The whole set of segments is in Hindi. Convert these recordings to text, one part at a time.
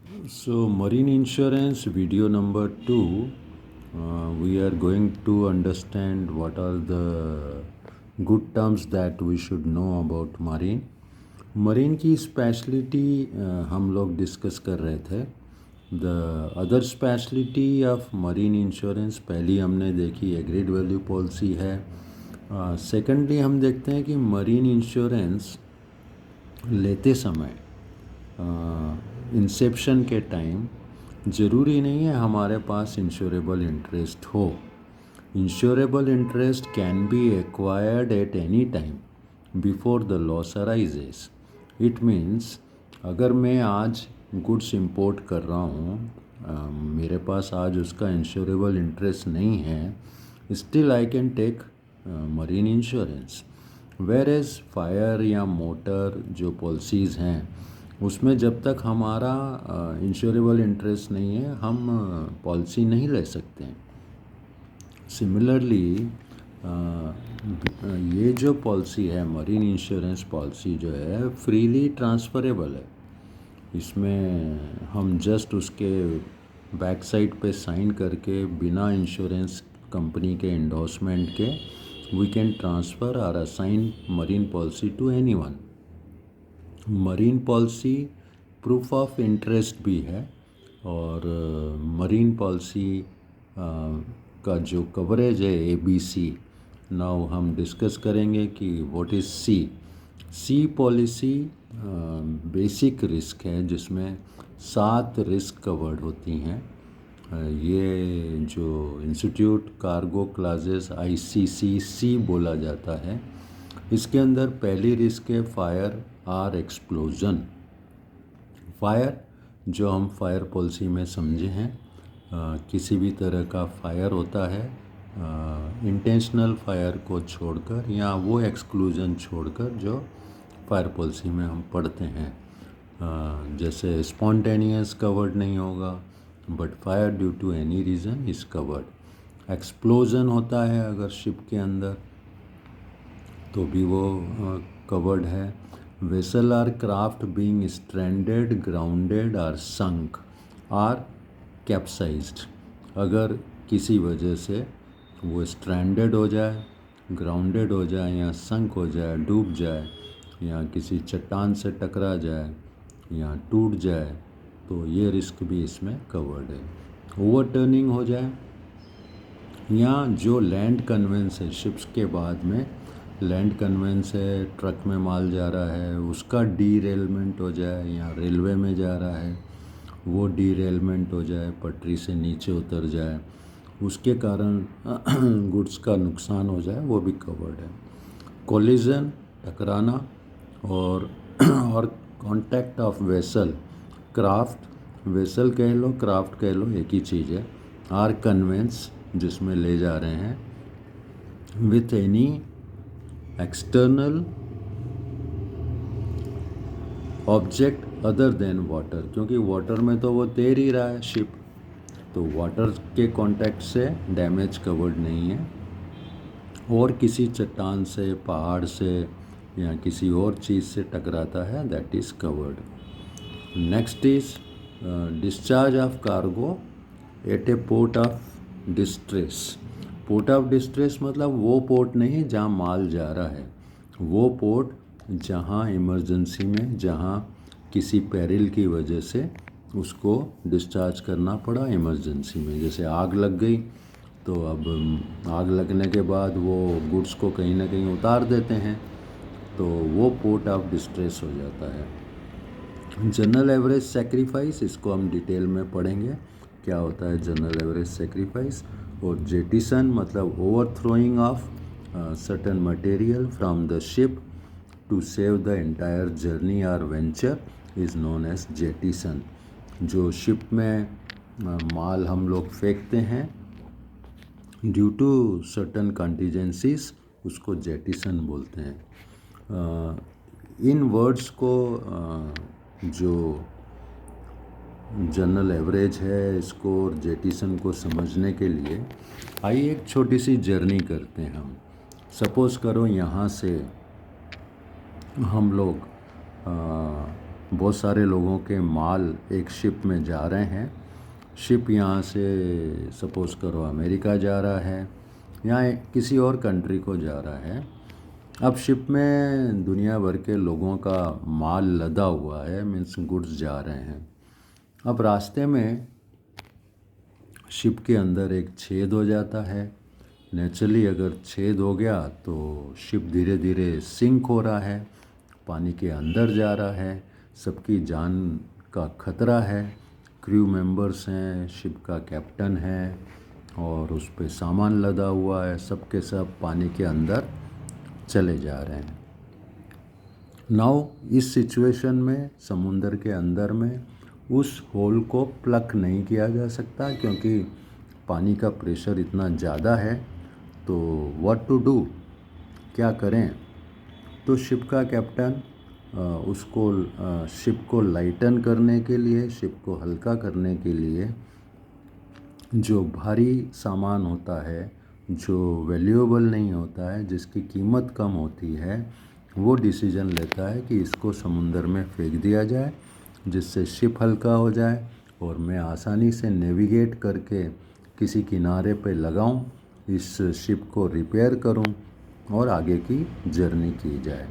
So, marine insurance video number 2, we are going to understand what are the good terms that we should know about marine. Marine की स्पेशलिटी हम लोग डिस्कस कर रहे थे. The other speciality of marine insurance पहली हमने देखी एग्रीड वैल्यू पॉलिसी है. सेकेंडली हम देखते हैं कि मरीन इंश्योरेंस लेते समय इंसेप्शन के टाइम ज़रूरी नहीं है हमारे पास इंश्योरेबल इंटरेस्ट हो. Insurable interest can be acquired at any time before the loss arises. It means अगर मैं आज गुड्स इंपोर्ट कर रहा हूँ, मेरे पास आज उसका इंश्योरेबल इंटरेस्ट नहीं है, still I can take marine insurance. Whereas fire या मोटर जो पॉलिसीज़ हैं उसमें जब तक हमारा इंश्योरेबल इंटरेस्ट नहीं है हम पॉलिसी नहीं ले सकते हैं. सिमिलरली ये जो पॉलिसी है मरीन इंश्योरेंस पॉलिसी जो है फ्रीली ट्रांसफ़रेबल है. इसमें हम जस्ट उसके बैक साइड पे साइन करके बिना इंश्योरेंस कंपनी के एंडोर्समेंट के वी कैन ट्रांसफ़र और assign marine policy to anyone. Marine policy proof of interest भी है और मरीन पॉलिसी का जो कवरेज है ABC. नाउ हम डिस्कस करेंगे कि what is C policy basic risk है जिसमें 7 रिस्क कवर्ड होती हैं. ये जो इंस्टीट्यूट कार्गो क्लासेस ICCC बोला जाता है, इसके अंदर पहली रिस्क है फायर आर एक्सप्लोजन. फायर जो हम फायर पॉलिसी में समझे हैं, किसी भी तरह का फायर होता है इंटेंशनल फायर को छोड़कर या वो एक्सक्लूजन छोड़कर जो फायर पॉलिसी में हम पढ़ते हैं. जैसे स्पॉन्टेनियस कवर्ड नहीं होगा but fire due to any reason is covered. Explosion होता है अगर शिप के अंदर तो भी वो कवर्ड है. Vessel or craft being stranded grounded or sunk or capsized. अगर किसी वजह से वो स्ट्रैंडेड हो जाए, ग्राउंडेड हो जाए या संक हो जाए, डूब जाए या किसी चट्टान से टकरा जाए या टूट जाए तो ये रिस्क भी इसमें कवर्ड है. ओवरटर्निंग हो जाए या जो लैंड कन्वेंस है शिप्स के बाद में लैंड कन्वेंस है, ट्रक में माल जा रहा है, उसका डीरेलमेंट हो जाए या रेलवे में जा रहा है वो डीरेलमेंट हो जाए, पटरी से नीचे उतर जाए, उसके कारण गुड्स का नुकसान हो जाए, वो भी कवर्ड है. कोलिजन टकराना और contact of vessel craft, vessel कह लो क्राफ्ट कह लो एक ही चीज़ है, आर कन्वेंस जिसमें ले जा रहे हैं with any external object other than water. क्योंकि वाटर में तो वो तैर ही रहा है शिप, तो वाटर के कांटेक्ट से डैमेज कवर्ड नहीं है. और किसी चट्टान से, पहाड़ से या किसी और चीज़ से टकराता है that is covered. Next is discharge of cargo at a port of distress. Port of distress मतलब वो पोर्ट नहीं जहाँ माल जा रहा है, वो पोर्ट जहाँ इमरजेंसी में, जहाँ किसी पेरिल की वजह से उसको डिस्चार्ज करना पड़ा इमरजेंसी में. जैसे आग लग गई तो अब आग लगने के बाद वो गुड्स को कहीं ना कहीं उतार देते हैं तो वो पोर्ट ऑफ डिस्ट्रेस हो जाता है. जनरल एवरेज सेक्रीफाइस, इसको हम डिटेल में पढ़ेंगे क्या होता है जनरल एवरेज सेक्रीफाइस. और जेटिसन मतलब overthrowing of certain material from the ship to save the entire journey और venture is known as jettison. जो शिप में माल हम लोग फेंकते हैं ड्यू टू सर्टन कंटीजेंसीज उसको जेटिसन बोलते हैं. इन वर्ड्स को जो जनरल एवरेज है इसको और जेटिसन को समझने के लिए आइए एक छोटी सी जर्नी करते हैं हम. सपोज़ करो यहाँ से हम लोग बहुत सारे लोगों के माल एक शिप में जा रहे हैं। शिप यहाँ से सपोज़ करो अमेरिका जा रहा है या किसी और कंट्री को जा रहा है। अब शिप में दुनिया भर के लोगों का माल लदा हुआ है, मीन्स गुड्स जा रहे हैं। अब रास्ते में शिप के अंदर एक छेद हो जाता है। नेचुरली अगर छेद हो गया तो शिप धीरे धीरे सिंक हो रहा है, पानी के अंदर जा रहा है, सबकी जान का खतरा है। क्रू मेंबर्स हैं, शिप का कैप्टन है और उस पे सामान लदा हुआ है, सब के सब पानी के अंदर चले जा रहे हैं। नाउ इस सिचुएशन में समुंदर के अंदर में उस होल को प्लग नहीं किया जा सकता क्योंकि पानी का प्रेशर इतना ज़्यादा है। तो व्हाट टू डू, क्या करें? तो शिप का कैप्टन उसको शिप को लाइटन करने के लिए, शिप को हल्का करने के लिए जो भारी सामान होता है, जो वैल्यूएबल नहीं होता है, जिसकी कीमत कम होती है, वो डिसीजन लेता है कि इसको समुंदर में फेंक दिया जाए जिससे शिप हल्का हो जाए और मैं आसानी से नेविगेट करके किसी किनारे पे लगाऊं, इस शिप को रिपेयर करूं और आगे की जर्नी की जाए।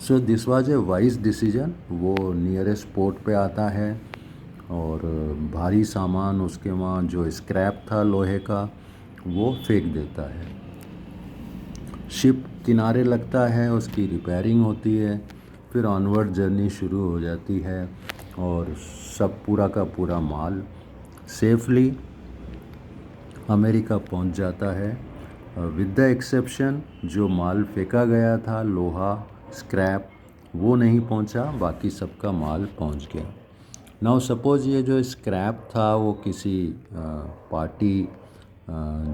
So this was a wise decision. वो नियरेस्ट पोर्ट पे आता है और भारी सामान उसके वहाँ जो स्क्रैप था लोहे का वो फेंक देता है। शिप किनारे लगता है, उसकी रिपेयरिंग होती है, फिर ऑनवर्ड जर्नी शुरू हो जाती है और सब पूरा का पूरा माल सेफली अमेरिका पहुंच जाता है। विद द एक्सेप्शन जो माल फेंका गया था, लोहा स्क्रैप, वो नहीं पहुंचा, बाकी सबका माल पहुंच गया। नाउ सपोज़ ये जो स्क्रैप था वो किसी पार्टी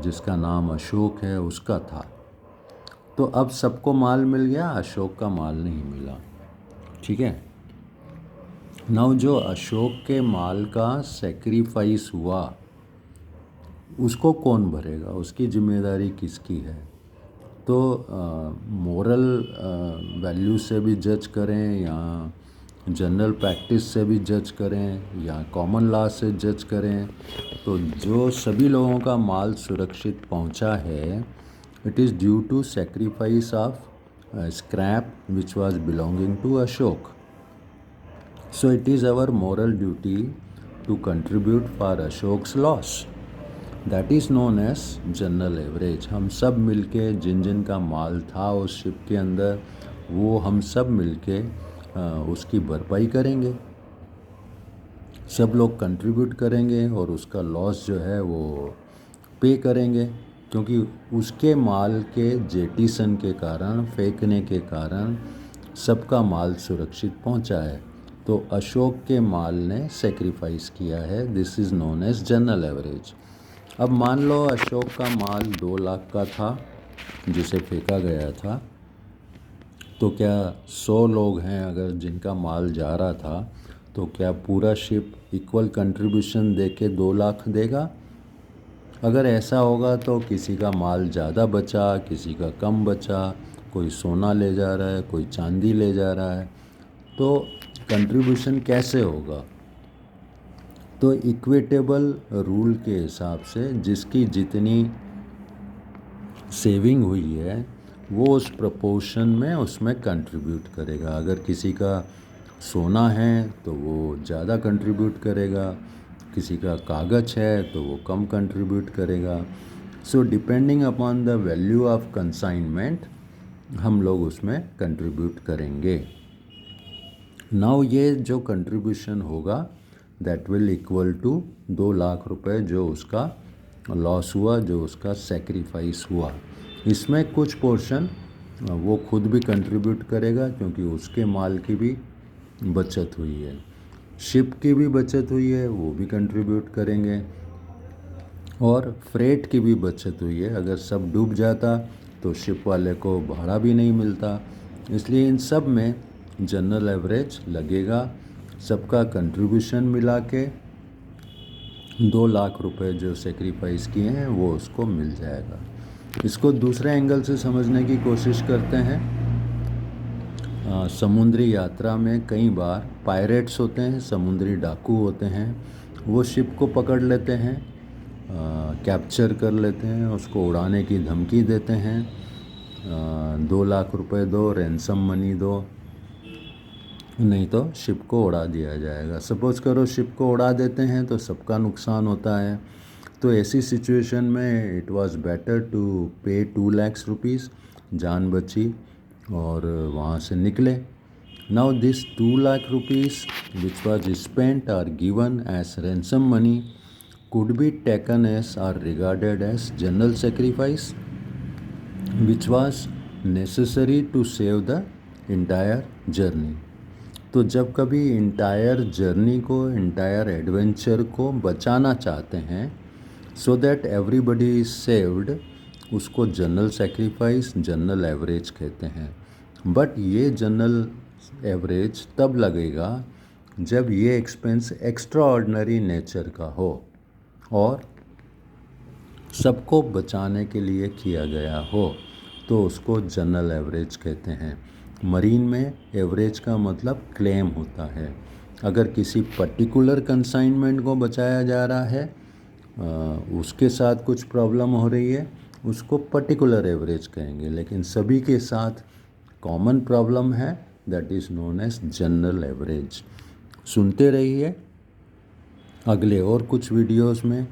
जिसका नाम अशोक है उसका था, तो अब सबको माल मिल गया, अशोक का माल नहीं मिला। ठीक है। नाउ जो अशोक के माल का सेक्रीफाइस हुआ उसको कौन भरेगा, उसकी जिम्मेदारी किसकी है? तो मोरल वैल्यू से भी जज करें या जनरल प्रैक्टिस से भी जज करें या कॉमन लॉ से जज करें, तो जो सभी लोगों का माल सुरक्षित पहुंचा है, it is due to sacrifice of scrap which was belonging to Ashok. So it is our moral duty to contribute for Ashok's loss. That is known as general average. हम सब मिलके जिन जिन का माल था उस शिप के अंदर, वो हम सब मिलके उसकी भरपाई करेंगे, सब लोग कंट्रीब्यूट करेंगे और उसका लॉस जो है वो पे करेंगे, क्योंकि उसके माल के जेटिसन के कारण, फेंकने के कारण सबका माल सुरक्षित पहुंचा है। तो अशोक के माल ने सेक्रीफाइस किया है। This is known as general average. अब मान लो अशोक का माल 2 लाख का था जिसे फेंका गया था, तो क्या 100 लोग हैं अगर जिनका माल जा रहा था, तो क्या पूरा शिप इक्वल कंट्रीब्यूशन दे के 2 लाख देगा? अगर ऐसा होगा तो किसी का माल ज़्यादा बचा, किसी का कम बचा, कोई सोना ले जा रहा है, कोई चांदी ले जा रहा है, तो कंट्रीब्यूशन कैसे होगा? तो इक्विटेबल रूल के हिसाब से जिसकी जितनी सेविंग हुई है वो उस प्रपोर्शन में उसमें कंट्रीब्यूट करेगा। अगर किसी का सोना है तो वो ज़्यादा कंट्रीब्यूट करेगा, किसी का कागज है तो वो कम कंट्रीब्यूट करेगा। So depending upon the value of consignment हम लोग उसमें कंट्रीब्यूट करेंगे। नाउ ये जो कंट्रीब्यूशन होगा that will equal to 2 lakh रुपए जो उसका लॉस हुआ, जो उसका सेक्रीफाइस हुआ। इसमें कुछ पोर्शन वो खुद भी कंट्रीब्यूट करेगा क्योंकि उसके माल की भी बचत हुई है, शिप की भी बचत हुई है, वो भी कंट्रीब्यूट करेंगे, और फ्रेट की भी बचत हुई है। अगर सब डूब जाता तो शिप वाले को भाड़ा भी नहीं मिलता। इसलिए इन सब में जनरल एवरेज लगेगा। सबका कंट्रीब्यूशन मिला के 2 लाख रुपए जो सेक्रीफाइस किए हैं वो उसको मिल जाएगा। इसको दूसरे एंगल से समझने की कोशिश करते हैं। समुद्री यात्रा में कई बार पायरेट्स होते हैं, समुद्री डाकू होते हैं, वो शिप को पकड़ लेते हैं, कैप्चर कर लेते हैं, उसको उड़ाने की धमकी देते हैं, 2 लाख रुपए दो, रैंसम मनी दो, नहीं तो शिप को उड़ा दिया जाएगा। सपोज़ करो शिप को उड़ा देते हैं तो सबका नुकसान होता है। तो ऐसी सिचुएशन में इट वाज बेटर टू पे 2 लाख रुपीज़, जान बची और वहाँ से निकले। Now this 2 lakh rupees which was spent or given as ransom money could be taken as or regarded as general sacrifice which was necessary to save the entire journey। तो जब कभी इंटायर जर्नी को, इंटायर एडवेंचर को बचाना चाहते हैं so that everybody is saved, उसको जनरल सेक्रीफाइस, जनरल एवरेज कहते हैं। बट ये जनरल एवरेज तब लगेगा जब ये एक्सपेंस एक्स्ट्रा ऑर्डिनरी नेचर का हो और सबको बचाने के लिए किया गया हो, तो उसको जनरल एवरेज कहते हैं। मरीन में एवरेज का मतलब क्लेम होता है। अगर किसी पर्टिकुलर कंसाइनमेंट को बचाया जा रहा है, उसके साथ कुछ प्रॉब्लम हो रही है, उसको पर्टिकुलर एवरेज कहेंगे। लेकिन सभी के साथ कॉमन प्रॉब्लम है, that is known as general average. सुनते रहिए अगले और कुछ वीडियोस में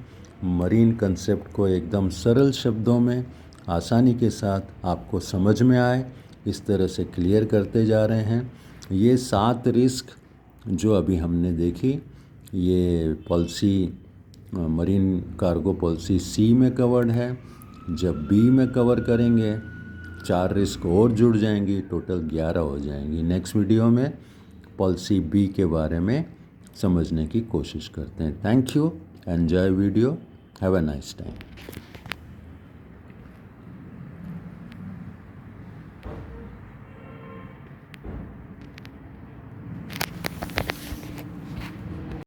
मरीन कंसेप्ट को एकदम सरल शब्दों में आसानी के साथ आपको समझ में आए, इस तरह से क्लियर करते जा रहे हैं। ये 7 रिस्क जो अभी हमने देखी, ये पॉलिसी मरीन कार्गो पॉलिसी सी में कवर्ड है। जब बी में कवर करेंगे 4 रिस्क और जुड़ जाएंगी, टोटल 11 हो जाएंगी। नेक्स्ट वीडियो में पॉलिसी बी के बारे में समझने की कोशिश करते हैं। Thank you, enjoy video, have a nice time.